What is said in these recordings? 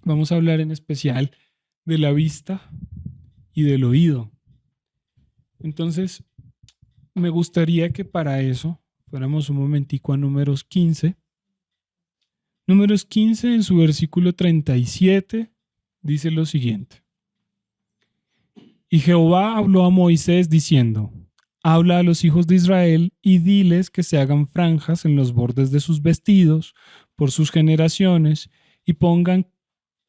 Vamos a hablar en especial de la vista y del oído. Entonces, me gustaría que para eso fuéramos un momentico a Números 15. Números 15 en su versículo 37 dice lo siguiente. Y Jehová habló a Moisés diciendo, habla a los hijos de Israel y diles que se hagan franjas en los bordes de sus vestidos por sus generaciones y pongan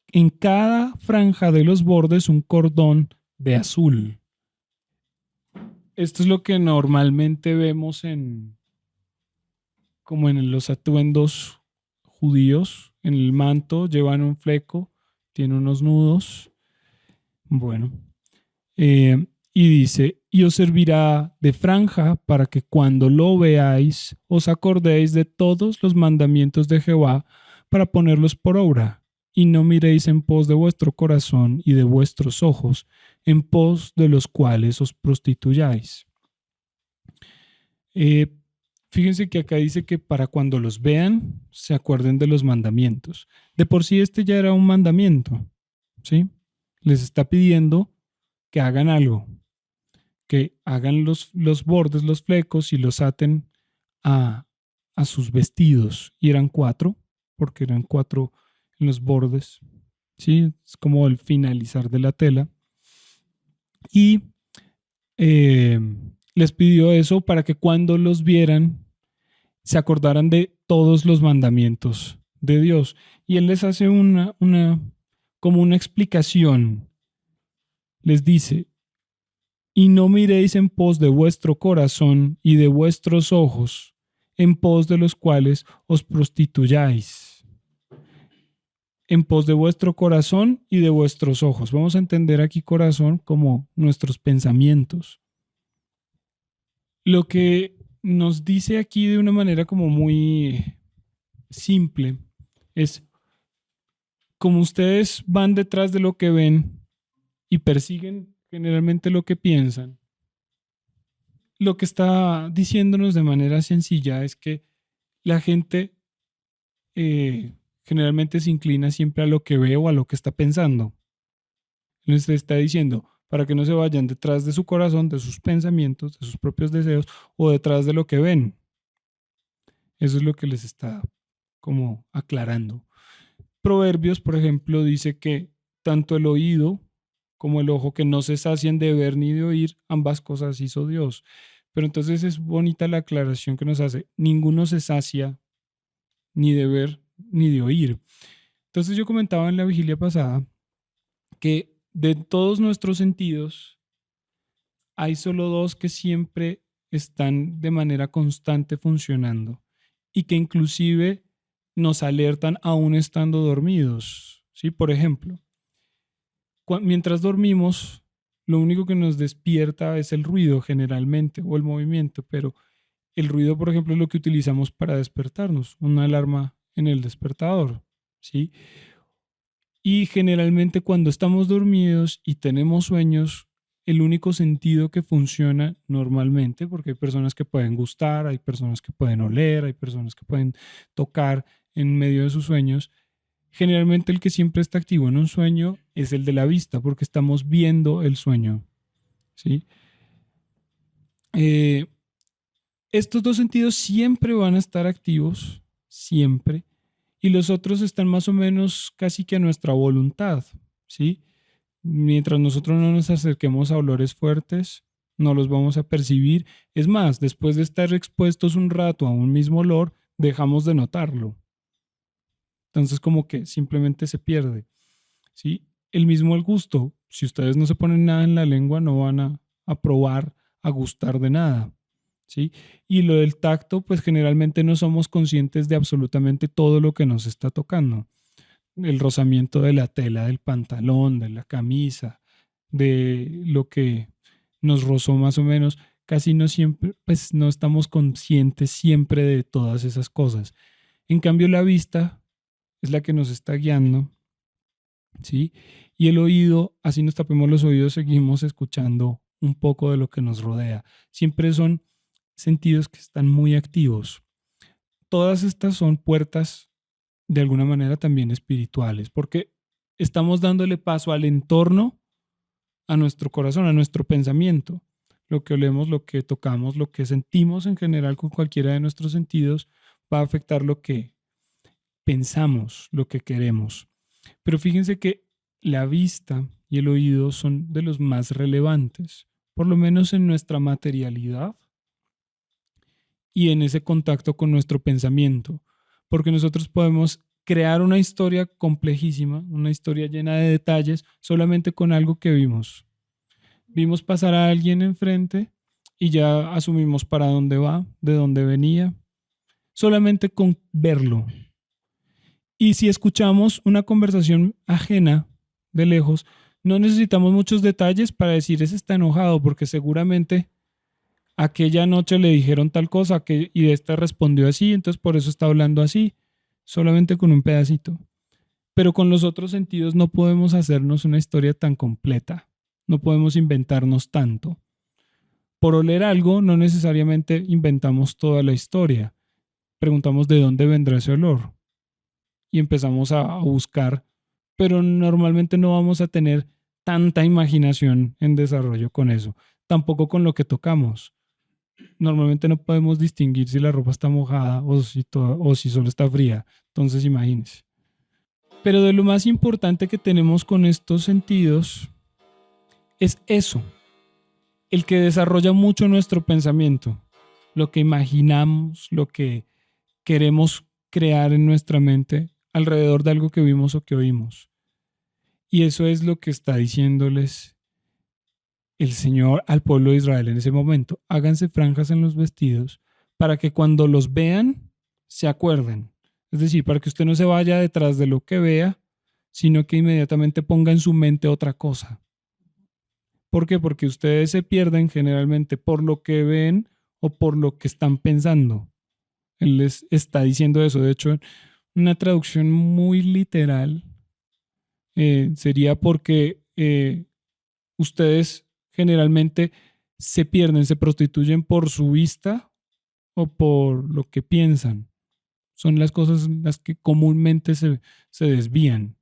en cada franja de los bordes un cordón de azul. Esto es lo que normalmente vemos como en los atuendos judíos. En el manto llevan un fleco, tiene unos nudos. Bueno, y dice, y os servirá de franja para que cuando lo veáis os acordéis de todos los mandamientos de Jehová para ponerlos por obra, y no miréis en pos de vuestro corazón y de vuestros ojos, en pos de los cuales os prostituyáis. Eh, Fíjense que acá dice que para cuando los vean se acuerden de los mandamientos. De por sí este ya era un mandamiento, ¿sí? Les está pidiendo que hagan algo, que hagan los bordes, los flecos y los aten a, a sus vestidos. Y eran cuatro, porque eran cuatro en los bordes, ¿sí? Es como el finalizar de la tela. Y eh, les pidió eso para que cuando los vieran se acordaran de todos los mandamientos de Dios. Y Él les hace como una explicación. Les dice, y no miréis en pos de vuestro corazón y de vuestros ojos, en pos de los cuales os prostituyáis. En pos de vuestro corazón y de vuestros ojos. Vamos a entender aquí corazón como nuestros pensamientos. Lo que nos dice aquí de una manera como muy simple es como ustedes van detrás de lo que ven y persiguen generalmente lo que piensan, lo que está diciéndonos de manera sencilla es que la gente generalmente se inclina siempre a lo que ve o a lo que está pensando. Les está diciendo para que no se vayan detrás de su corazón, de sus pensamientos, de sus propios deseos o detrás de lo que ven. Eso es lo que les está como aclarando. Proverbios, por ejemplo, dice que tanto el oído como el ojo que no se sacian de ver ni de oír, ambas cosas hizo Dios. Pero entonces es bonita la aclaración que nos hace. Ninguno se sacia ni de ver ni de oír. Entonces yo comentaba en la vigilia pasada que de todos nuestros sentidos hay solo dos que siempre están de manera constante funcionando y que inclusive nos alertan aún estando dormidos. ¿Sí? Por ejemplo, mientras dormimos, lo único que nos despierta es el ruido generalmente o el movimiento, pero el ruido, por ejemplo, es lo que utilizamos para despertarnos, una alarma en el despertador, ¿sí? Y generalmente cuando estamos dormidos y tenemos sueños, el único sentido que funciona normalmente, porque hay personas que pueden gustar, hay personas que pueden oler, hay personas que pueden tocar en medio de sus sueños, generalmente el que siempre está activo en un sueño es el de la vista, porque estamos viendo el sueño, ¿sí? Eh, Estos dos sentidos siempre van a estar activos, siempre, y los otros están más o menos casi que a nuestra voluntad, ¿sí? Mientras nosotros no nos acerquemos a olores fuertes, no los vamos a percibir. Es más, después de estar expuestos un rato a un mismo olor, dejamos de notarlo. Entonces como que simplemente se pierde, ¿sí? El mismo el gusto. Si ustedes no se ponen nada en la lengua, no van a probar, a gustar de nada, ¿sí? Y lo del tacto, pues generalmente no somos conscientes de absolutamente todo lo que nos está tocando. El rozamiento de la tela del pantalón, de la camisa, de lo que nos rozó más o menos, casi no siempre, pues no estamos conscientes siempre de todas esas cosas. En cambio, la vista es la que nos está guiando, ¿sí? Y el oído, así nos tapemos los oídos, seguimos escuchando un poco de lo que nos rodea. Siempre son sentidos que están muy activos. Todas estas son puertas de alguna manera también espirituales, porque estamos dándole paso al entorno, a nuestro corazón, a nuestro pensamiento. Lo que olemos, lo que tocamos, lo que sentimos en general con cualquiera de nuestros sentidos va a afectar lo que pensamos, lo que queremos. Pero fíjense que la vista y el oído son de los más relevantes, por lo menos en nuestra materialidad y en ese contacto con nuestro pensamiento, porque nosotros podemos crear una historia complejísima, una historia llena de detalles, solamente con algo que vimos. Vimos pasar a alguien enfrente y ya asumimos para dónde va, de dónde venía, solamente con verlo. Y si escuchamos una conversación ajena de lejos, no necesitamos muchos detalles para decir ese está enojado, porque seguramente aquella noche le dijeron tal cosa y esta respondió así, entonces por eso está hablando así, solamente con un pedacito. Pero con los otros sentidos no podemos hacernos una historia tan completa, no podemos inventarnos tanto. Por oler algo no necesariamente inventamos toda la historia, preguntamos de dónde vendrá ese olor y empezamos a buscar, pero normalmente no vamos a tener tanta imaginación en desarrollo con eso, tampoco con lo que tocamos. Normalmente no podemos distinguir si la ropa está mojada o si solo está fría, entonces imagínense. Pero de lo más importante que tenemos con estos sentidos es eso, el que desarrolla mucho nuestro pensamiento, lo que imaginamos, lo que queremos crear en nuestra mente alrededor de algo que vimos o que oímos. Y eso es lo que está diciéndoles el Señor al pueblo de Israel en ese momento. Háganse franjas en los vestidos para que cuando los vean se acuerden. Es decir, para que usted no se vaya detrás de lo que vea, sino que inmediatamente ponga en su mente otra cosa. ¿Por qué? Porque ustedes se pierden generalmente por lo que ven o por lo que están pensando. Él les está diciendo eso. De hecho, una traducción muy literal sería porque ustedes generalmente se pierden, se prostituyen por su vista o por lo que piensan. Son las cosas en las que comúnmente se desvían.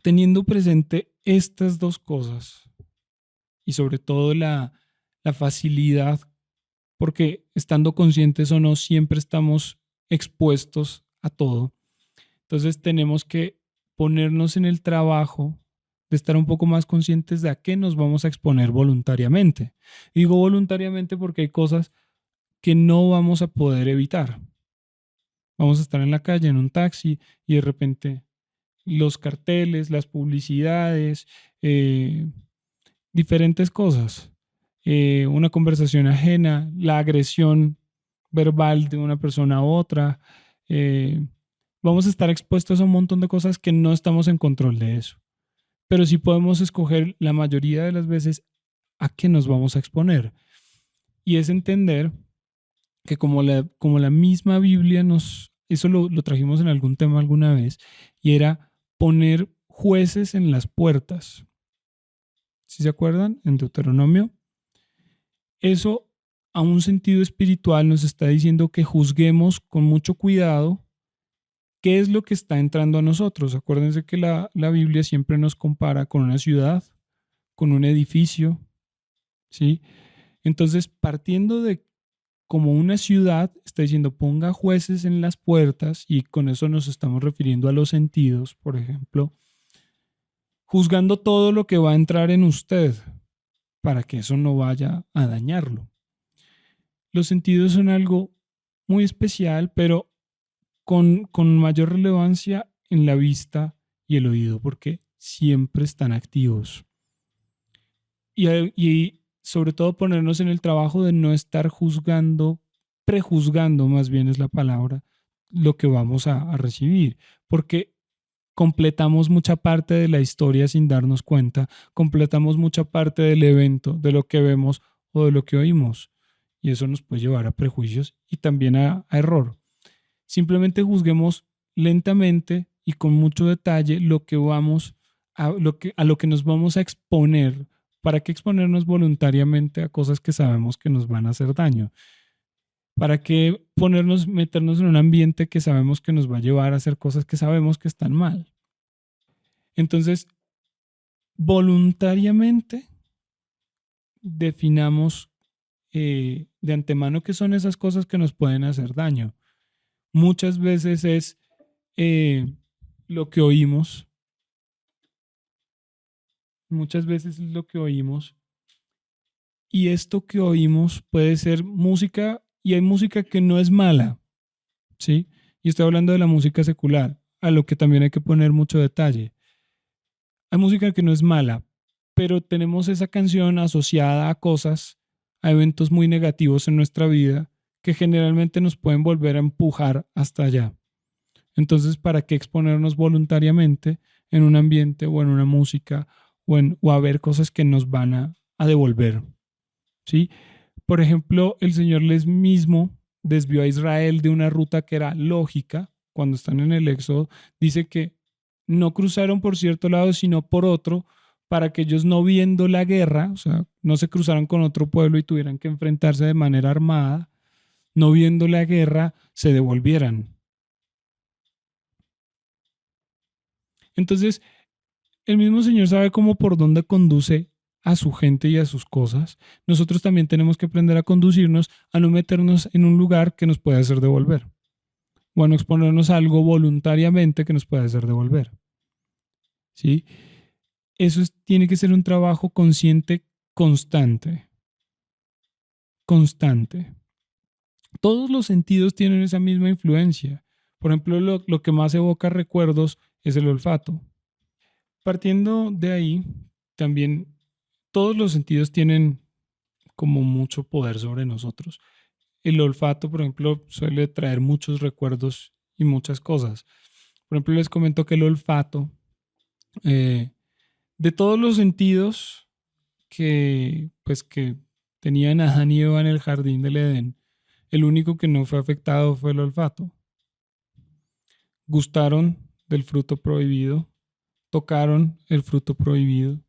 Teniendo presente estas dos cosas y sobre todo la facilidad, porque estando conscientes o no, siempre estamos expuestos a todo. Entonces tenemos que ponernos en el trabajo de estar un poco más conscientes de a qué nos vamos a exponer voluntariamente. Y digo voluntariamente porque hay cosas que no vamos a poder evitar. Vamos a estar en la calle, en un taxi, y de repente los carteles, las publicidades, diferentes cosas, una conversación ajena, la agresión verbal de una persona a otra. Vamos a estar expuestos a un montón de cosas que no estamos en control de eso. Pero sí podemos escoger la mayoría de las veces a qué nos vamos a exponer. Y es entender que como la misma Biblia eso lo trajimos en algún tema alguna vez, y era poner jueces en las puertas. ¿Sí se acuerdan? En Deuteronomio. Eso a un sentido espiritual nos está diciendo que juzguemos con mucho cuidado qué es lo que está entrando a nosotros. Acuérdense que la Biblia siempre nos compara con una ciudad, con un edificio, ¿sí? Entonces, partiendo de como una ciudad, está diciendo ponga jueces en las puertas, y con eso nos estamos refiriendo a los sentidos, por ejemplo, juzgando todo lo que va a entrar en usted para que eso no vaya a dañarlo. Los sentidos son algo muy especial, pero con mayor relevancia en la vista y el oído, porque siempre están activos. Y sobre todo ponernos en el trabajo de no estar juzgando, prejuzgando más bien es la palabra, lo que vamos a recibir, porque completamos mucha parte de la historia sin darnos cuenta, completamos mucha parte del evento, de lo que vemos o de lo que oímos, y eso nos puede llevar a prejuicios y también a error. Simplemente juzguemos lentamente y con mucho detalle lo que vamos a lo que nos vamos a exponer. ¿Para qué exponernos voluntariamente a cosas que sabemos que nos van a hacer daño? ¿Para qué meternos en un ambiente que sabemos que nos va a llevar a hacer cosas que sabemos que están mal? Entonces, voluntariamente definamos de antemano qué son esas cosas que nos pueden hacer daño. Muchas veces es lo que oímos, muchas veces es lo que oímos, y esto que oímos puede ser música, y hay música que no es mala, ¿sí? Y estoy hablando de la música secular, a lo que también hay que poner mucho detalle. Hay música que no es mala, pero tenemos esa canción asociada a cosas, a eventos muy negativos en nuestra vida que generalmente nos pueden volver a empujar hasta allá. Entonces, ¿para qué exponernos voluntariamente en un ambiente o en una música o a ver cosas que nos van a devolver? ¿Sí? Por ejemplo, el Señor les mismo desvió a Israel de una ruta que era lógica. Cuando están en el Éxodo, dice que no cruzaron por cierto lado, sino por otro, para que ellos no viendo la guerra, o sea, no se cruzaran con otro pueblo y tuvieran que enfrentarse de manera armada, no viendo la guerra, se devolvieran. Entonces, el mismo Señor sabe cómo por dónde conduce a su gente y a sus cosas. Nosotros también tenemos que aprender a conducirnos, a no meternos en un lugar que nos pueda hacer devolver, o a no exponernos a algo voluntariamente que nos pueda hacer devolver. ¿Sí? Tiene que ser un trabajo consciente, constante, constante. Todos los sentidos tienen esa misma influencia. Por ejemplo, lo que más evoca recuerdos es el olfato. Partiendo de ahí, también todos los sentidos tienen como mucho poder sobre nosotros. El olfato, por ejemplo, suele traer muchos recuerdos y muchas cosas. Por ejemplo, les comento que el olfato, eh, de todos los sentidos que tenían Adán y Eva en el jardín del Edén, el único que no fue afectado fue el olfato. Gustaron del fruto prohibido, tocaron el fruto prohibido,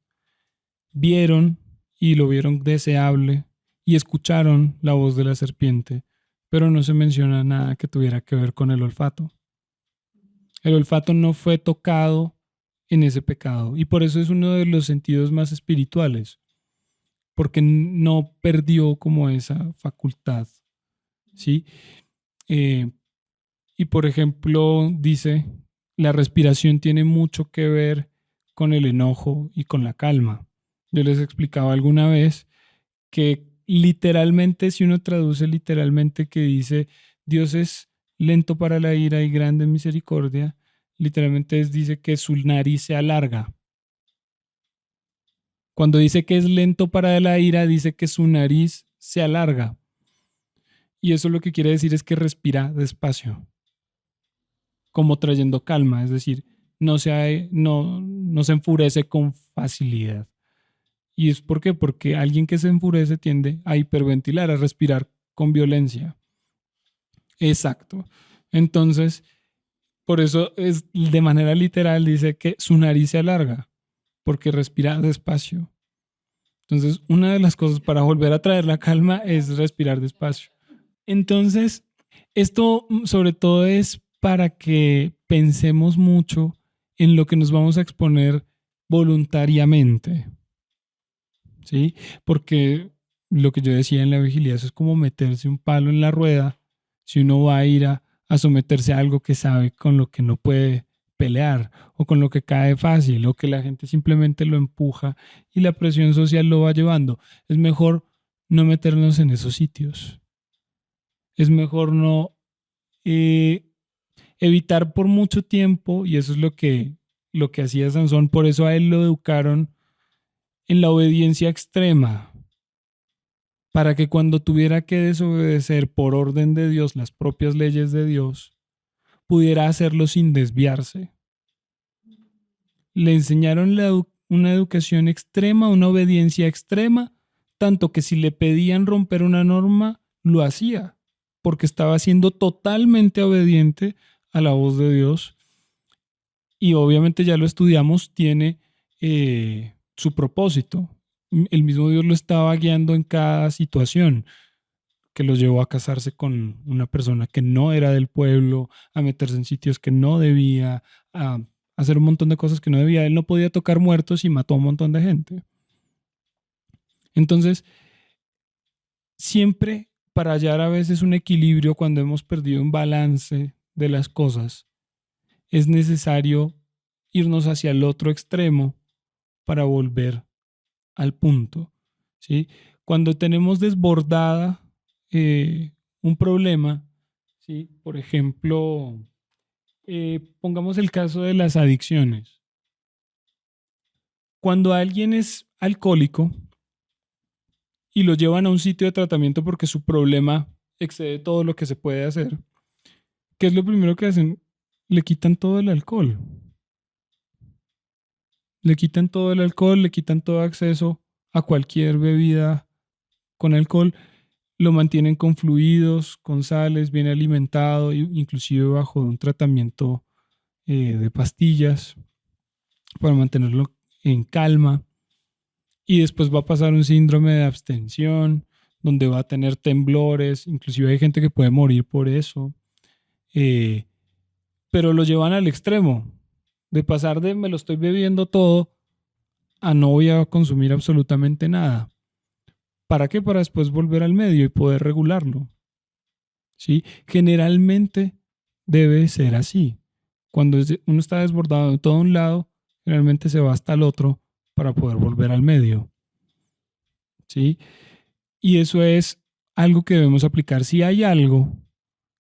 vieron y lo vieron deseable y escucharon la voz de la serpiente, pero no se menciona nada que tuviera que ver con el olfato. El olfato no fue tocado en ese pecado y por eso es uno de los sentidos más espirituales, porque no perdió como esa facultad, ¿sí? Eh, y por ejemplo, dice, la respiración tiene mucho que ver con el enojo y con la calma. Yo les explicaba alguna vez que literalmente, si uno traduce literalmente que dice, Dios es lento para la ira y grande en misericordia, literalmente dice que su nariz se alarga. Cuando dice que es lento para la ira, dice que su nariz se alarga. Y eso lo que quiere decir es que respira despacio, como trayendo calma, es decir, no se enfurece con facilidad. ¿Y es por qué? Porque alguien que se enfurece tiende a hiperventilar, a respirar con violencia. Exacto. Entonces, por eso es de manera literal dice que su nariz se alarga, porque respira despacio. Entonces, una de las cosas para volver a traer la calma es respirar despacio. Entonces, esto sobre todo es para que pensemos mucho en lo que nos vamos a exponer voluntariamente, ¿sí? Porque lo que yo decía en la vigilia, eso es como meterse un palo en la rueda si uno va a ir a someterse a algo que sabe con lo que no puede pelear o con lo que cae fácil o que la gente simplemente lo empuja y la presión social lo va llevando. Es mejor no meternos en esos sitios. Es mejor no eh, evitar por mucho tiempo, y eso es lo que hacía Sansón, por eso a él lo educaron en la obediencia extrema, para que cuando tuviera que desobedecer por orden de Dios las propias leyes de Dios, pudiera hacerlo sin desviarse. Le enseñaron una educación extrema, una obediencia extrema, tanto que si le pedían romper una norma, lo hacía, porque estaba siendo totalmente obediente a la voz de Dios. Y obviamente ya lo estudiamos, tiene su propósito. El mismo Dios lo estaba guiando en cada situación, que lo llevó a casarse con una persona que no era del pueblo, a meterse en sitios que no debía, a hacer un montón de cosas que no debía. Él no podía tocar muertos y mató a un montón de gente. Entonces, siempre para hallar a veces un equilibrio cuando hemos perdido un balance de las cosas, es necesario irnos hacia el otro extremo para volver al punto, ¿sí? Cuando tenemos desbordada un problema, ¿sí? Por ejemplo, pongamos el caso de las adicciones. Cuando alguien es alcohólico y lo llevan a un sitio de tratamiento porque su problema excede todo lo que se puede hacer, ¿qué es lo primero que hacen? Le quitan todo el alcohol. Le quitan todo el alcohol, le quitan todo acceso a cualquier bebida con alcohol, lo mantienen con fluidos, con sales, bien alimentado, inclusive bajo un tratamiento de pastillas para mantenerlo en calma. Y después va a pasar un síndrome de abstención, donde va a tener temblores, inclusive hay gente que puede morir por eso. Eh, pero lo llevan al extremo, de pasar de me lo estoy bebiendo todo a no voy a consumir absolutamente nada. ¿Para qué? Para después volver al medio y poder regularlo. ¿Sí? Generalmente debe ser así. Cuando uno está desbordado de todo un lado, generalmente se va hasta el otro para poder volver al medio. ¿Sí? Y eso es algo que debemos aplicar. Si hay algo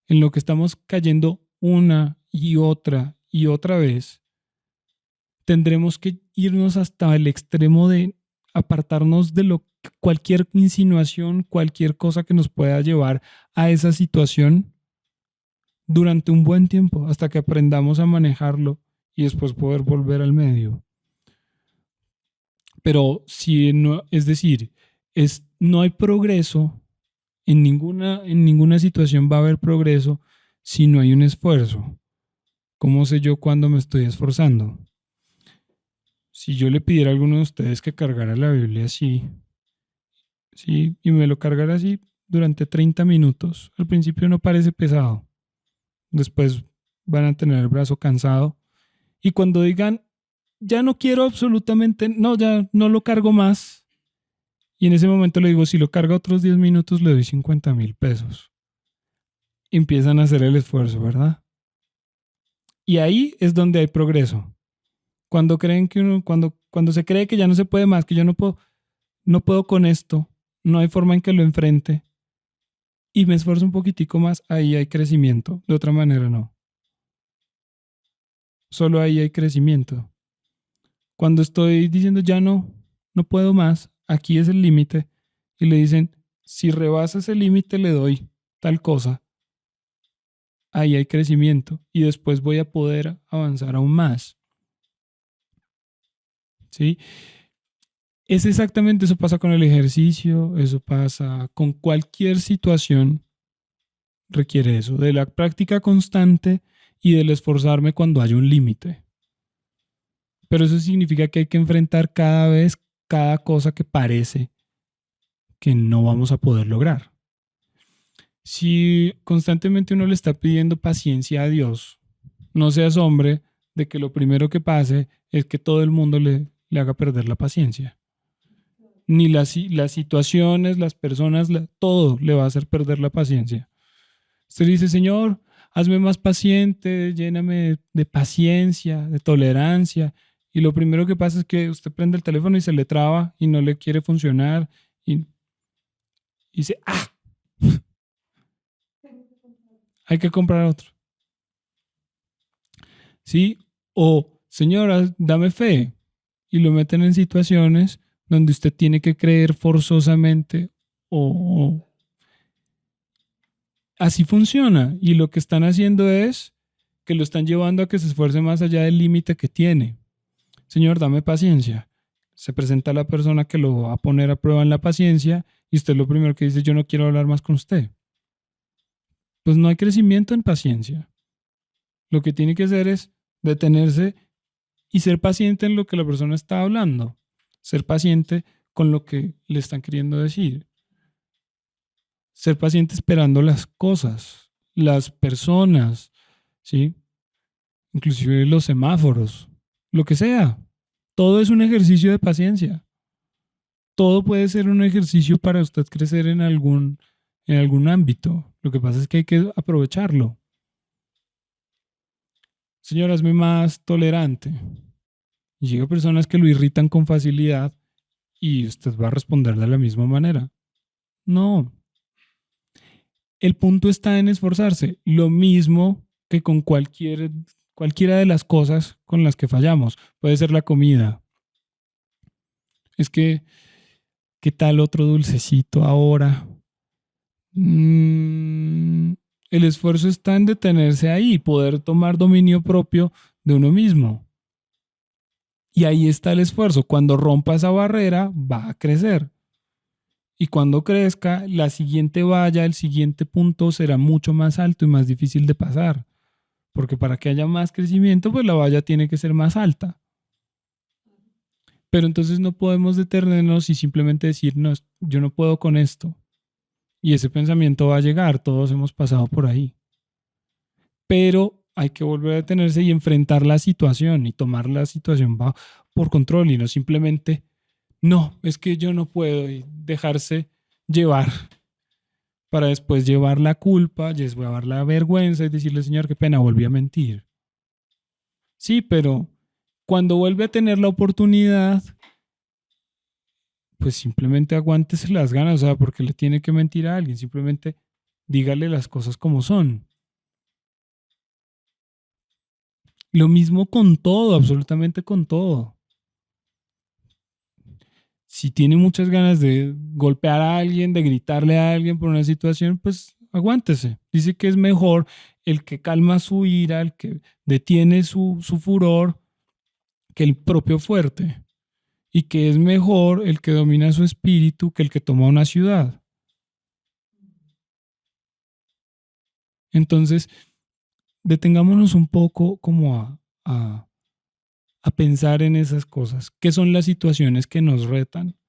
en lo que estamos cayendo una y otra vez, tendremos que irnos hasta el extremo de apartarnos de cualquier insinuación, cualquier cosa que nos pueda llevar a esa situación durante un buen tiempo, hasta que aprendamos a manejarlo y después poder volver al medio. Pero si no, es decir, no hay progreso, en ninguna situación va a haber progreso si no hay un esfuerzo. ¿Cómo sé yo cuándo me estoy esforzando? Si yo le pidiera a alguno de ustedes que cargara la Biblia así, ¿sí? Y me lo cargara así durante 30 minutos, al principio no parece pesado, después van a tener el brazo cansado y cuando digan, ya no quiero absolutamente, no, ya no lo cargo más, y en ese momento le digo, si lo carga otros 10 minutos le doy 50,000 pesos. Empiezan a hacer el esfuerzo, ¿verdad? Y ahí es donde hay progreso. Cuando creen que cuando se cree que ya no se puede más, que yo no puedo con esto, no hay forma en que lo enfrente y me esfuerzo un poquitico más, ahí hay crecimiento. De otra manera no. Solo ahí hay crecimiento. Cuando estoy diciendo ya no puedo más, aquí es el límite y le dicen, si rebasas el límite le doy tal cosa, ahí hay crecimiento y después voy a poder avanzar aún más. ¿Sí? Es exactamente eso pasa con el ejercicio, eso pasa con cualquier situación, requiere eso, de la práctica constante y del esforzarme cuando hay un límite. Pero eso significa que hay que enfrentar cada vez cada cosa que parece que no vamos a poder lograr. Si constantemente uno le está pidiendo paciencia a Dios, no se asombre de que lo primero que pase es que todo el mundo le haga perder la paciencia. Ni las situaciones, las personas, todo le va a hacer perder la paciencia. Usted dice, Señor, hazme más paciente, lléname de paciencia, de tolerancia. Y lo primero que pasa es que usted prende el teléfono y se le traba y no le quiere funcionar. Y dice, hay que comprar otro. ¿Sí? O, Señor, dame fe. Y lo meten en situaciones donde usted tiene que creer forzosamente o así funciona. Y lo que están haciendo es que lo están llevando a que se esfuerce más allá del límite que tiene. Señor, dame paciencia. Se presenta la persona que lo va a poner a prueba en la paciencia y usted lo primero que dice, yo no quiero hablar más con usted. Pues no hay crecimiento en paciencia. Lo que tiene que hacer es detenerse y ser paciente en lo que la persona está hablando. Ser paciente con lo que le están queriendo decir. Ser paciente esperando las cosas, las personas, ¿sí? Inclusive los semáforos. lo que sea. Todo es un ejercicio de paciencia. Todo puede ser un ejercicio para usted crecer en algún ámbito. Lo que pasa es que hay que aprovecharlo. Señora, hazme más tolerante. Y llega personas que lo irritan con facilidad y usted va a responder de la misma manera. No. El punto está en esforzarse. Lo mismo que con cualquiera de las cosas con las que fallamos. Puede ser la comida. Es que, ¿qué tal otro dulcecito ahora? Mm, el esfuerzo está en detenerse ahí, poder tomar dominio propio de uno mismo. Y ahí está el esfuerzo. Cuando rompa esa barrera, va a crecer. Y cuando crezca, la siguiente valla, el siguiente punto será mucho más alto y más difícil de pasar. Porque para que haya más crecimiento, pues la valla tiene que ser más alta. Pero entonces no podemos detenernos y simplemente decir, no, yo no puedo con esto. Y ese pensamiento va a llegar, todos hemos pasado por ahí. Pero hay que volver a detenerse y enfrentar la situación y tomar la situación por control y no simplemente, no, es que yo no puedo y dejarse llevar para después llevar la culpa, llevar la vergüenza y decirle, Señor, qué pena, volví a mentir. Sí, pero cuando vuelve a tener la oportunidad, pues simplemente aguántese las ganas, o sea, porque le tiene que mentir a alguien, simplemente dígale las cosas como son. Lo mismo con todo, absolutamente con todo. Si tiene muchas ganas de golpear a alguien, de gritarle a alguien por una situación, pues aguántese. Dice que es mejor el que calma su ira, el que detiene su furor, que el propio fuerte. Y que es mejor el que domina su espíritu que el que toma una ciudad. Entonces, detengámonos un poco como a pensar en esas cosas. ¿Qué son las situaciones que nos retan?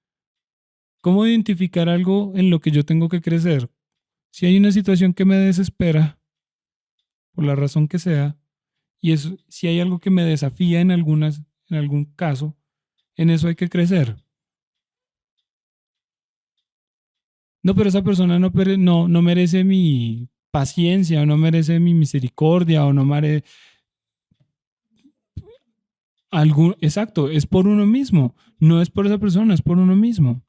¿Cómo identificar algo en lo que yo tengo que crecer? Si hay una situación que me desespera, por la razón que sea, y si hay algo que me desafía en algún caso, en eso hay que crecer. No, pero esa persona no merece mi paciencia, o no merece mi misericordia, o no merece algún. Exacto, es por uno mismo. No es por esa persona, es por uno mismo.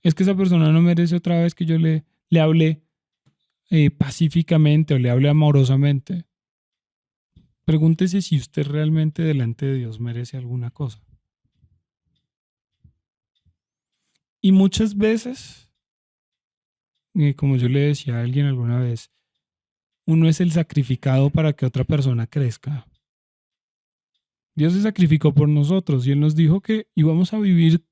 Es que esa persona no merece otra vez que yo le hable pacíficamente o le hable amorosamente. Pregúntese si usted realmente delante de Dios merece alguna cosa. Y muchas veces, como yo le decía a alguien alguna vez, uno es el sacrificado para que otra persona crezca. Dios se sacrificó por nosotros y Él nos dijo que íbamos a vivir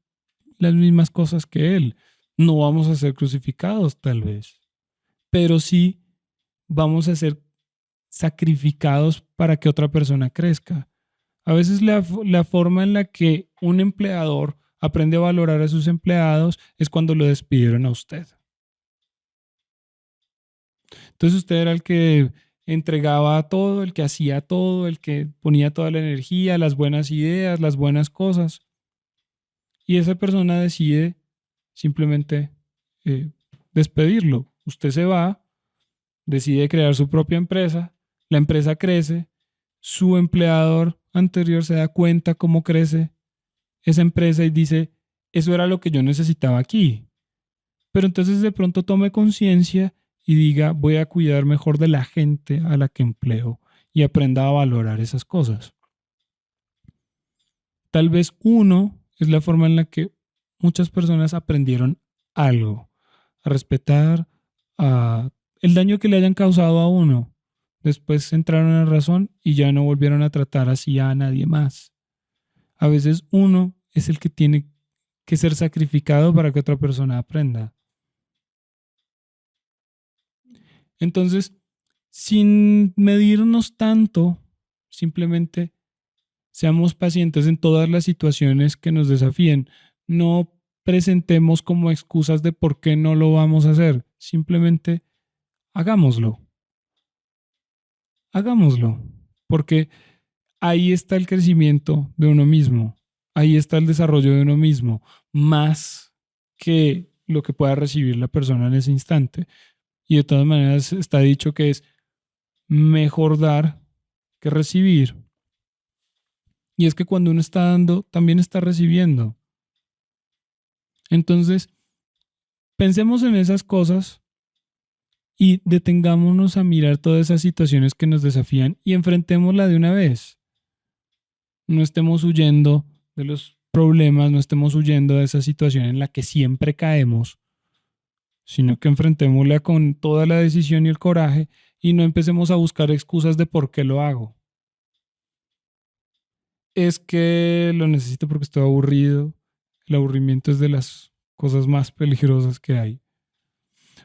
las mismas cosas que Él. No vamos a ser crucificados tal vez, pero sí vamos a ser sacrificados para que otra persona crezca. A veces la forma en la que un empleador aprende a valorar a sus empleados es cuando lo despidieron a usted. Entonces usted era el que entregaba todo, el que hacía todo, el que ponía toda la energía, las buenas ideas, las buenas cosas. Y esa persona decide simplemente eh, despedirlo. Usted se va, decide crear su propia empresa, la empresa crece, su empleador anterior se da cuenta cómo crece esa empresa y dice, eso era lo que yo necesitaba aquí. Pero entonces de pronto tome conciencia y diga, voy a cuidar mejor de la gente a la que empleo y aprenda a valorar esas cosas. Tal vez uno es la forma en la que muchas personas aprendieron algo, a respetar el daño que le hayan causado a uno. Después entraron en razón y ya no volvieron a tratar así a nadie más. A veces uno es el que tiene que ser sacrificado para que otra persona aprenda. Entonces, sin medirnos tanto, simplemente seamos pacientes en todas las situaciones que nos desafíen. No presentemos como excusas de por qué no lo vamos a hacer. Simplemente hagámoslo. Hagámoslo. Porque ahí está el crecimiento de uno mismo, ahí está el desarrollo de uno mismo, más que lo que pueda recibir la persona en ese instante. Y de todas maneras está dicho que es mejor dar que recibir. Y es que cuando uno está dando, también está recibiendo. Entonces, pensemos en esas cosas y detengámonos a mirar todas esas situaciones que nos desafían y enfrentémosla de una vez. No estemos huyendo de los problemas, no estemos huyendo de esa situación en la que siempre caemos, sino que enfrentémosla con toda la decisión y el coraje y no empecemos a buscar excusas de por qué lo hago. Es que lo necesito porque estoy aburrido. El aburrimiento es de las cosas más peligrosas que hay.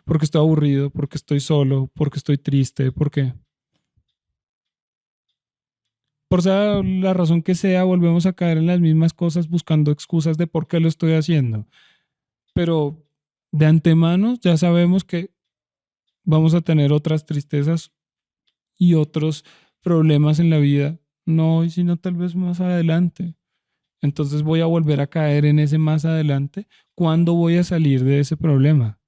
Porque estoy aburrido, porque estoy solo, porque estoy triste, porque por sea la razón que sea, volvemos a caer en las mismas cosas buscando excusas de por qué lo estoy haciendo. Pero de antemano ya sabemos que vamos a tener otras tristezas y otros problemas en la vida, no hoy, sino tal vez más adelante. Entonces voy a volver a caer en ese más adelante. ¿Cuándo voy a salir de ese problema?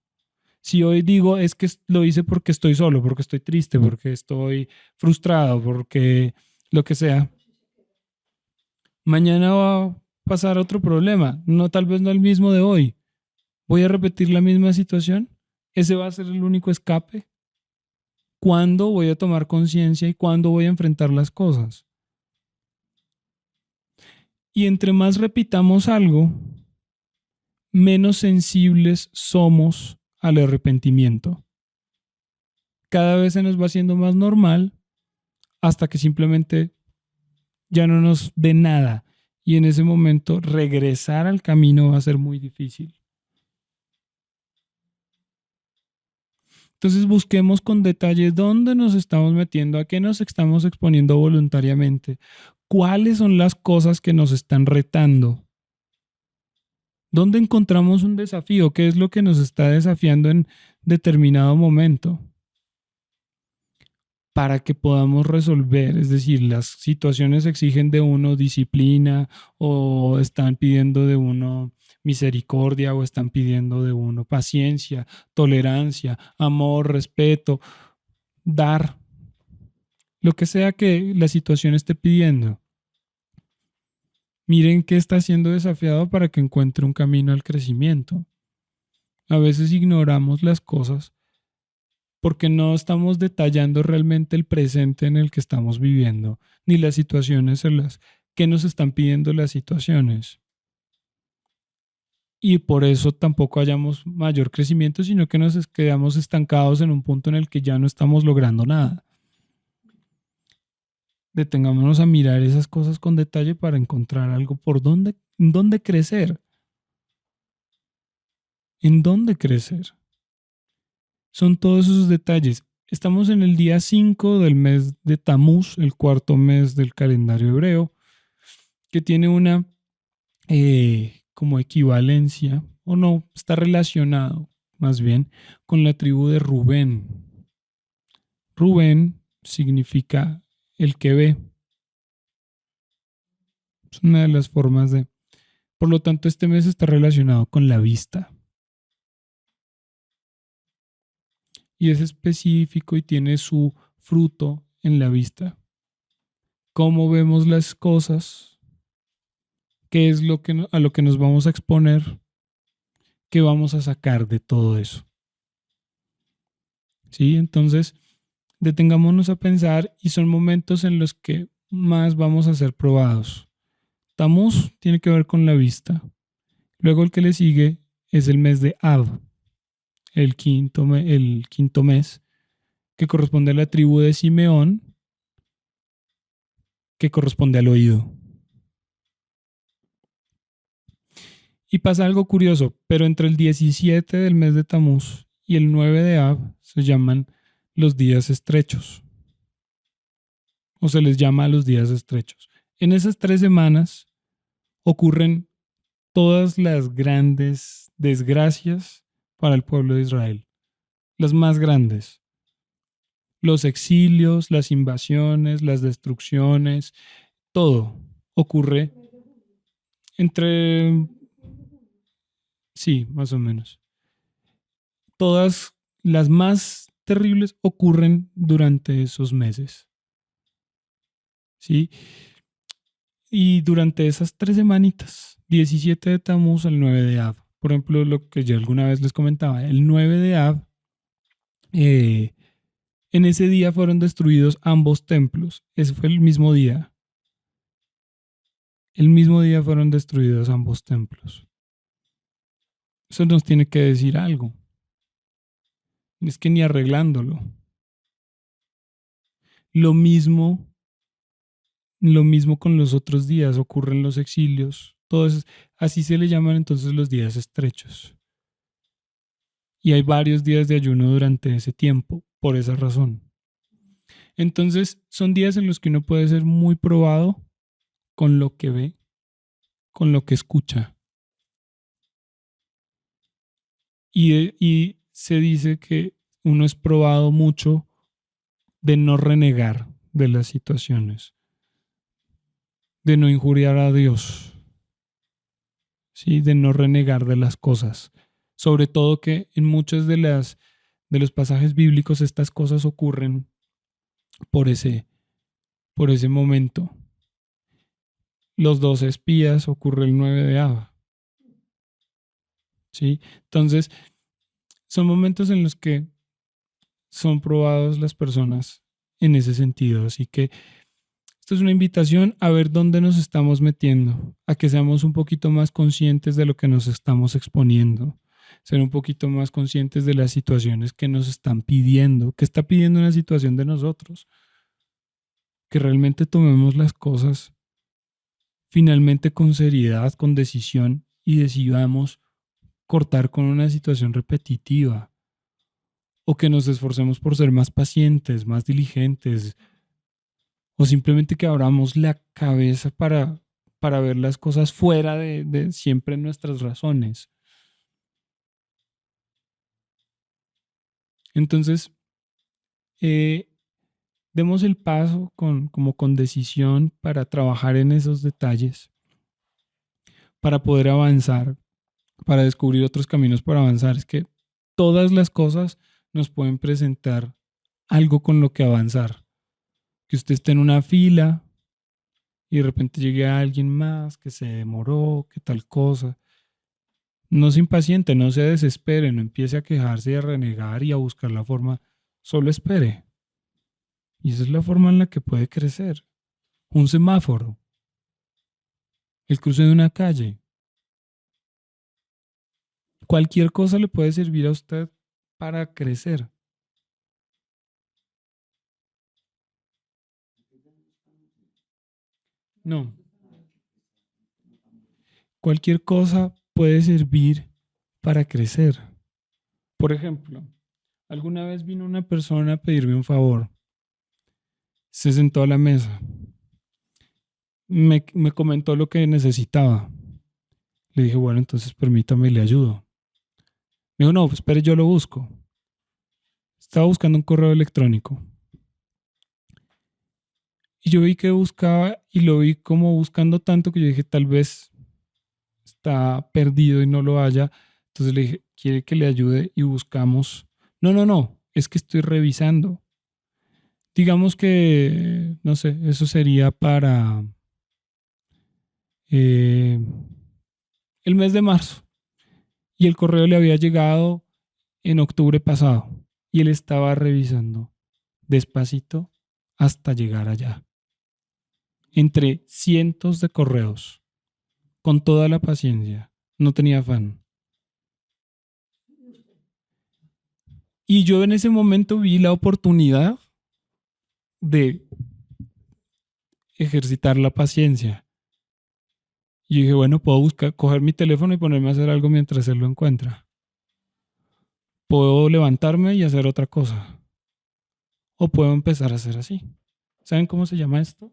Si hoy digo es que lo hice porque estoy solo, porque estoy triste, porque estoy frustrado, porque lo que sea, mañana va a pasar otro problema, no tal vez no el mismo de hoy. Voy a repetir la misma situación. Ese va a ser el único escape. ¿Cuándo voy a tomar conciencia y cuándo voy a enfrentar las cosas? Y entre más repitamos algo, menos sensibles somos al arrepentimiento. Cada vez se nos va haciendo más normal hasta que simplemente ya no nos dé nada. Y en ese momento regresar al camino va a ser muy difícil. Entonces busquemos con detalle dónde nos estamos metiendo, a qué nos estamos exponiendo voluntariamente, cuáles son las cosas que nos están retando, dónde encontramos un desafío, qué es lo que nos está desafiando en determinado momento para que podamos resolver. Es decir, las situaciones exigen de uno disciplina o están pidiendo de uno misericordia o están pidiendo de uno paciencia, tolerancia, amor, respeto, dar, lo que sea que la situación esté pidiendo. Miren qué está siendo desafiado para que encuentre un camino al crecimiento. A veces ignoramos las cosas porque no estamos detallando realmente el presente en el que estamos viviendo, ni las situaciones en las que nos están pidiendo las situaciones. Y por eso tampoco hayamos mayor crecimiento, sino que nos quedamos estancados en un punto en el que ya no estamos logrando nada. Detengámonos a mirar esas cosas con detalle para encontrar algo por dónde crecer. ¿En dónde crecer? Son todos esos detalles. Estamos en el día 5 del mes de Tamuz, el cuarto mes del calendario hebreo, que tiene una como equivalencia, o no, está relacionado más bien con la tribu de Rubén. Rubén significa el que ve. Es una de las formas de... Por lo tanto, este mes está relacionado con la vista. Y es específico y tiene su fruto en la vista. Cómo vemos las cosas, qué es lo que, a lo que nos vamos a exponer, qué vamos a sacar de todo eso. ¿Sí? Entonces, detengámonos a pensar y son momentos en los que más vamos a ser probados. Tamuz tiene que ver con la vista. Luego el que le sigue es el mes de Av, el quinto mes, que corresponde a la tribu de Simeón, que corresponde al oído. Y pasa algo curioso, pero entre el 17 del mes de Tamuz y el 9 de Av se llaman los días estrechos, o se les llama los días estrechos. En esas 3 semanas ocurren todas las grandes desgracias para el pueblo de Israel, las más grandes. Los exilios, las invasiones, las destrucciones, todo ocurre entre, sí, más o menos. Todas las más terribles ocurren durante esos meses, ¿sí? Y durante esas 3 semanitas, 17 de Tamuz al 9 de Av, por ejemplo, lo que yo alguna vez les comentaba, el 9 de Av, eh, en ese día fueron destruidos ambos templos. Ese fue el mismo día. El mismo día fueron destruidos ambos templos. Eso nos tiene que decir algo. Es que ni arreglándolo. Lo mismo, lo mismo con los otros días, ocurren los exilios. Todos, así se le llaman entonces los días estrechos. Y hay varios días de ayuno durante ese tiempo, por esa razón. Entonces, son días en los que uno puede ser muy probado con lo que ve, con lo que escucha. Y se dice que uno es probado mucho de no renegar de las situaciones, de no injuriar a Dios, ¿sí? De no renegar de las cosas. Sobre todo que en muchos de los pasajes bíblicos estas cosas ocurren por por ese momento. Los 12 espías ocurre el 9 de Av, ¿sí? Entonces, son momentos en los que son probados las personas en ese sentido. Así que esto es una invitación a ver dónde nos estamos metiendo, a que seamos un poquito más conscientes de lo que nos estamos exponiendo, ser un poquito más conscientes de las situaciones que nos están pidiendo, que está pidiendo una situación de nosotros, que realmente tomemos las cosas finalmente con seriedad, con decisión y decidamos cortar con una situación repetitiva o que nos esforcemos por ser más pacientes, más diligentes, o simplemente que abramos la cabeza para ver las cosas fuera de siempre nuestras razones. Entonces, eh, demos el paso como con decisión para trabajar en esos detalles, para poder avanzar, para descubrir otros caminos para avanzar. Es que todas las cosas nos pueden presentar algo con lo que avanzar. Que usted esté en una fila y de repente llegue a alguien más que se demoró, que tal cosa. No se impaciente, no se desespere, no empiece a quejarse y a renegar y a buscar la forma. Solo espere. Y esa es la forma en la que puede crecer. Un semáforo, el cruce de una calle. Cualquier cosa le puede servir a usted para crecer. No, cualquier cosa puede servir para crecer. Por ejemplo, alguna vez vino una persona a pedirme un favor. Se sentó a la mesa. Me comentó lo que necesitaba. Le dije, bueno, entonces permítame, le ayudo. Me dijo, no, pues espere, yo lo busco. Estaba buscando un correo electrónico. Y yo vi que buscaba y lo vi como buscando tanto que yo dije, tal vez está perdido y no lo haya. Entonces le dije, ¿quiere que le ayude y buscamos? No, no, no, es que estoy revisando. Digamos que, no sé, eso sería para eh, el mes de marzo. Y el correo le había llegado en octubre pasado. Y él estaba revisando despacito hasta llegar allá. Entre cientos de correos, con toda la paciencia. No tenía afán. Y yo en ese momento vi la oportunidad de ejercitar la paciencia. Y dije, bueno, puedo buscar, coger mi teléfono y ponerme a hacer algo mientras él lo encuentra. Puedo levantarme y hacer otra cosa. O puedo empezar a hacer así. ¿Saben cómo se llama esto?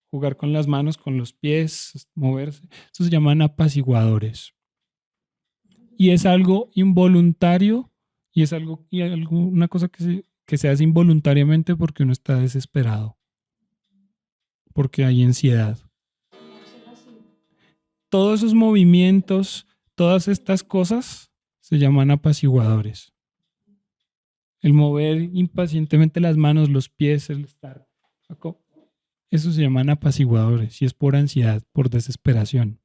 Jugar con las manos, con los pies, moverse. Eso se llaman apaciguadores. Y es algo involuntario y es una cosa que se hace involuntariamente porque uno está desesperado. porque hay ansiedad. Todos esos movimientos, todas estas cosas se llaman apaciguadores. El mover impacientemente las manos, los pies, el estar. Eso se llaman apaciguadores y es por ansiedad, por desesperación.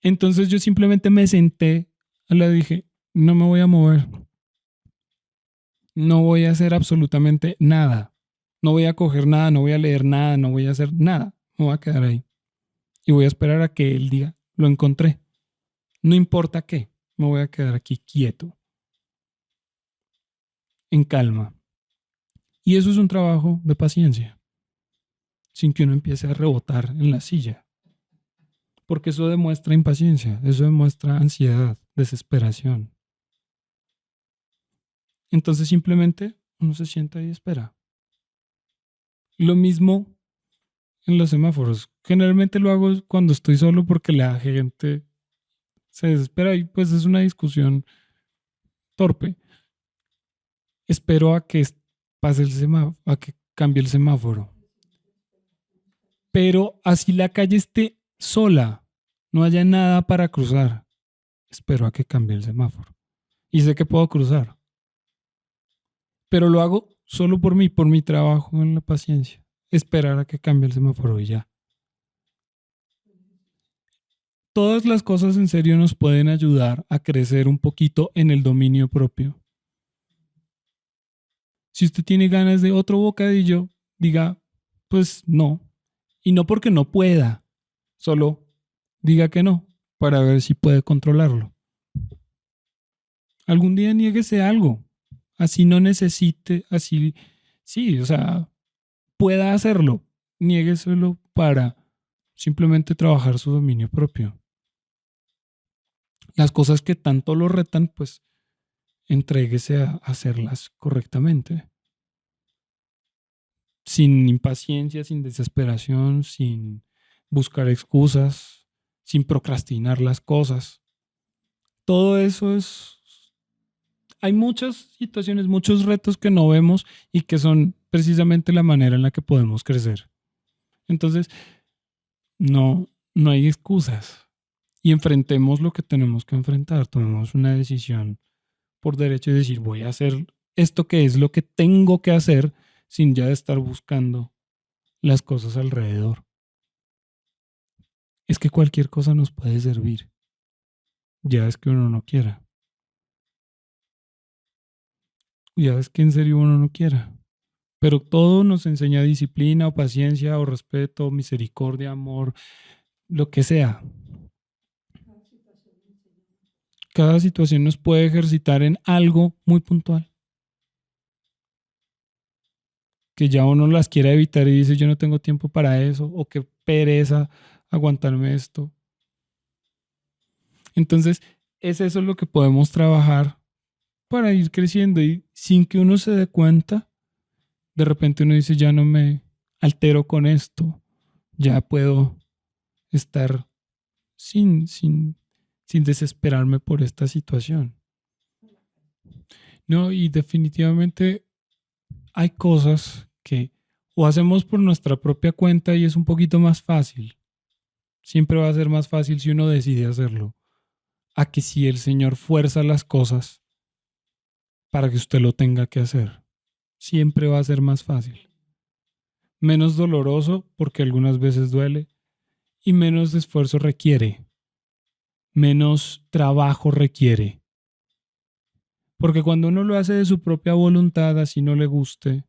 Entonces yo simplemente me senté, le dije, no me voy a mover. No voy a hacer absolutamente nada. No voy a coger nada, no voy a leer nada, no voy a hacer nada. Me voy a quedar ahí. Y voy a esperar a que él diga, lo encontré. No importa qué, me voy a quedar aquí quieto, en calma. Y eso es un trabajo de paciencia, sin que uno empiece a rebotar en la silla. Porque eso demuestra impaciencia, eso demuestra ansiedad, desesperación. Entonces simplemente uno se sienta y espera. Lo mismo en los semáforos. Generalmente lo hago cuando estoy solo porque la gente se desespera y pues es una discusión torpe. Espero a que pase el semáforo, a que cambie el semáforo. Pero así la calle esté sola, no haya nada para cruzar. Espero a que cambie el semáforo. Y sé que puedo cruzar. Pero lo hago solo por mí, por mi trabajo en la paciencia. Esperar a que cambie el semáforo y ya. Todas las cosas en serio nos pueden ayudar a crecer un poquito en el dominio propio. Si usted tiene ganas de otro bocadillo, diga, pues no. Y no porque no pueda, solo diga que no, para ver si puede controlarlo. Algún día niéguese algo, así no necesite, así, sí, o sea, pueda hacerlo, niégueselo para simplemente trabajar su dominio propio. Las cosas que tanto lo retan, pues entréguese a hacerlas correctamente. Sin impaciencia, sin desesperación, sin buscar excusas, sin procrastinar las cosas. Todo eso es... Hay muchas situaciones, muchos retos que no vemos y que son precisamente la manera en la que podemos crecer. Entonces, no hay excusas. Y enfrentemos lo que tenemos que enfrentar. Tomemos una decisión por derecho de decir, voy a hacer esto que es lo que tengo que hacer sin ya estar buscando las cosas alrededor. Es que cualquier cosa nos puede servir. Ya es que uno no quiera. Ya es que en serio uno no quiera. Pero todo nos enseña disciplina o paciencia o respeto, misericordia, amor, lo que sea. Cada situación nos puede ejercitar en algo muy puntual. Que ya uno las quiera evitar y dice yo no tengo tiempo para eso o qué pereza aguantarme esto. Entonces, es eso lo que podemos trabajar para ir creciendo y sin que uno se dé cuenta, de repente uno dice ya no me altero con esto, ya puedo estar sin desesperarme por esta situación. No, y definitivamente hay cosas que o hacemos por nuestra propia cuenta y es un poquito más fácil. Siempre va a ser más fácil si uno decide hacerlo, a que si el Señor fuerza las cosas para que usted lo tenga que hacer. Siempre va a ser más fácil. Menos doloroso porque algunas veces duele y menos esfuerzo requiere. Menos trabajo requiere. Porque cuando uno lo hace de su propia voluntad, así no le guste,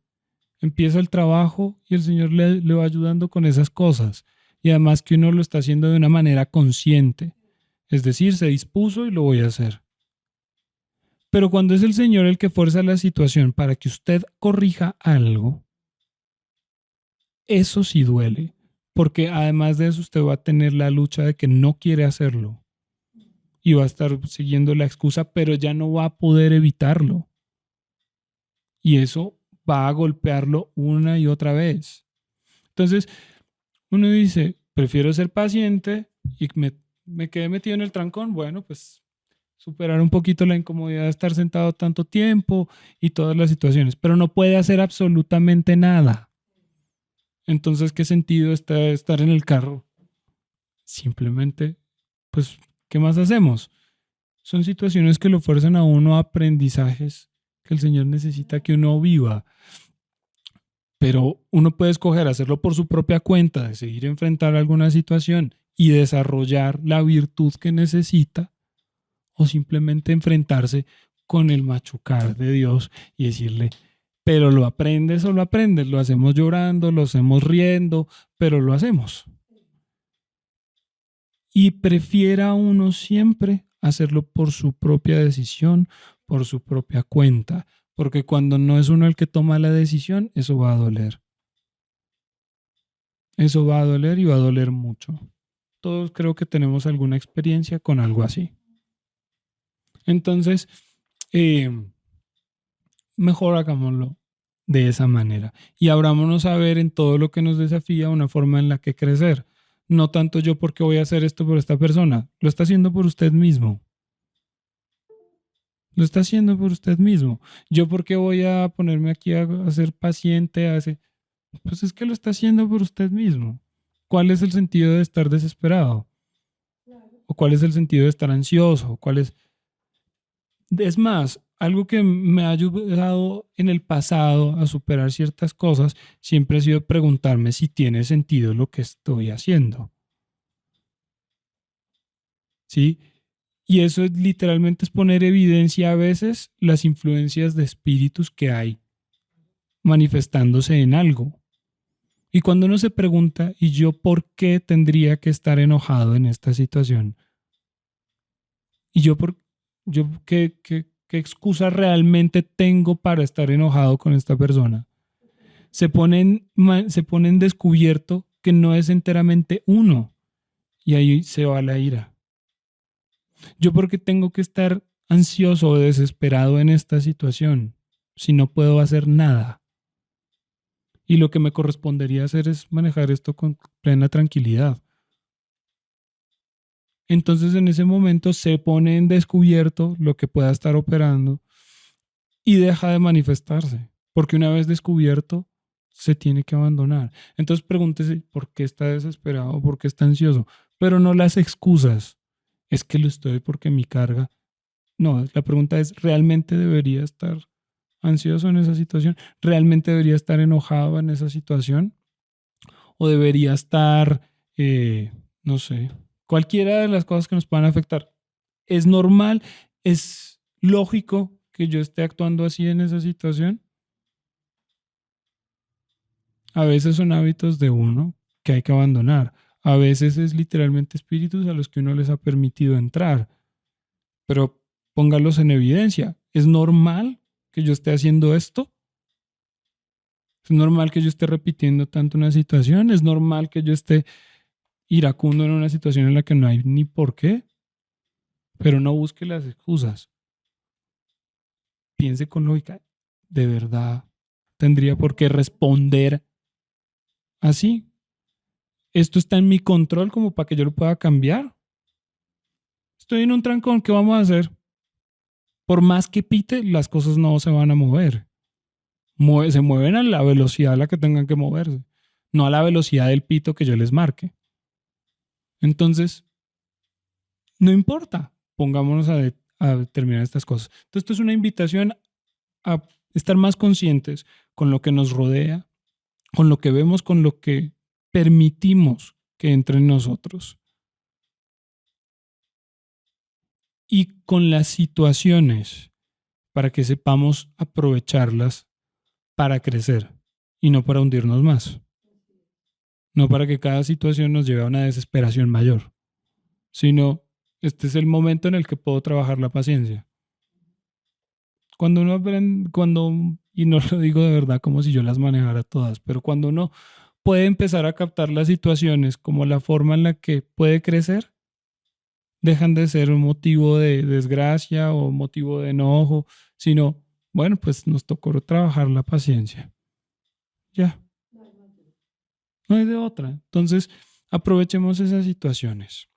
empieza el trabajo y el Señor le va ayudando con esas cosas. Y además que uno lo está haciendo de una manera consciente. Es decir, se dispuso y lo voy a hacer. Pero cuando es el Señor el que fuerza la situación para que usted corrija algo, eso sí duele. Porque además de eso usted va a tener la lucha de que no quiere hacerlo. Y va a estar siguiendo la excusa, pero ya no va a poder evitarlo. Y eso va a golpearlo una y otra vez. Entonces, uno dice, prefiero ser paciente y me quedé metido en el trancón. Bueno, pues superar un poquito la incomodidad de estar sentado tanto tiempo y todas las situaciones, pero no puede hacer absolutamente nada. Entonces, ¿qué sentido está estar en el carro? Simplemente, pues, ¿qué más hacemos? Son situaciones que lo fuerzan a uno a aprendizajes que el Señor necesita que uno viva. Pero uno puede escoger hacerlo por su propia cuenta, de seguir enfrentar alguna situación y desarrollar la virtud que necesita, o simplemente enfrentarse con el machucar de Dios y decirle, pero lo aprendes o lo aprendes, lo hacemos llorando, lo hacemos riendo, pero lo hacemos. Y prefiera uno siempre hacerlo por su propia decisión, por su propia cuenta, porque cuando no es uno el que toma la decisión, eso va a doler. Eso va a doler y va a doler mucho. Todos creo que tenemos alguna experiencia con algo así. Entonces, eh, mejor hagámoslo de esa manera y abrámonos a ver en todo lo que nos desafía una forma en la que crecer. No tanto yo porque voy a hacer esto por esta persona, lo está haciendo por usted mismo. Lo está haciendo por usted mismo. Yo porque voy a ponerme aquí a ser paciente, pues es que lo está haciendo por usted mismo. ¿Cuál es el sentido de estar desesperado? ¿O cuál es el sentido de estar ansioso? ¿Cuál es? Es más, algo que me ha ayudado en el pasado a superar ciertas cosas siempre ha sido preguntarme si tiene sentido lo que estoy haciendo. ¿Sí? Y eso es, literalmente es poner evidencia a veces las influencias de espíritus que hay manifestándose en algo. Y cuando uno se pregunta, ¿y yo por qué tendría que estar enojado en esta situación? ¿Y yo qué excusa realmente tengo para estar enojado con esta persona? Se pone en descubierto que no es enteramente uno y ahí se va la ira. Yo porque tengo que estar ansioso o desesperado en esta situación si no puedo hacer nada. Y lo que me correspondería hacer es manejar esto con plena tranquilidad. Entonces en ese momento se pone en descubierto lo que pueda estar operando y deja de manifestarse, porque una vez descubierto se tiene que abandonar. Entonces pregúntese por qué está desesperado, por qué está ansioso, pero no las excusas. Es que lo estoy porque mi carga. No, la pregunta es, ¿realmente debería estar ansioso en esa situación? ¿Realmente debería estar enojado en esa situación? ¿O debería estar, no sé, cualquiera de las cosas que nos puedan afectar? ¿Es normal? ¿Es lógico que yo esté actuando así en esa situación? A veces son hábitos de uno que hay que abandonar. A veces es literalmente espíritus a los que uno les ha permitido entrar. Pero póngalos en evidencia. ¿Es normal que yo esté haciendo esto? ¿Es normal que yo esté repitiendo tanto una situación? ¿Es normal que yo esté iracundo en una situación en la que no hay ni por qué? Pero no busque las excusas. Piense con lógica. ¿De verdad tendría por qué responder así? ¿Esto está en mi control como para que yo lo pueda cambiar? Estoy en un trancón, ¿qué vamos a hacer? Por más que pite, las cosas no se van a mover. Se mueven a la velocidad a la que tengan que moverse, no a la velocidad del pito que yo les marque. Entonces, no importa, pongámonos a determinar estas cosas. Entonces, esto es una invitación a estar más conscientes con lo que nos rodea, con lo que vemos, con lo que permitimos que entre en nosotros. Y con las situaciones para que sepamos aprovecharlas para crecer y no para hundirnos más. No para que cada situación nos lleve a una desesperación mayor, sino este es el momento en el que puedo trabajar la paciencia. Cuando uno aprende, y no lo digo de verdad como si yo las manejara todas, pero cuando uno puede empezar a captar las situaciones como la forma en la que puede crecer, dejan de ser un motivo de desgracia o motivo de enojo, sino, bueno, pues nos tocó trabajar la paciencia. Ya, no hay de otra. Entonces, aprovechemos esas situaciones.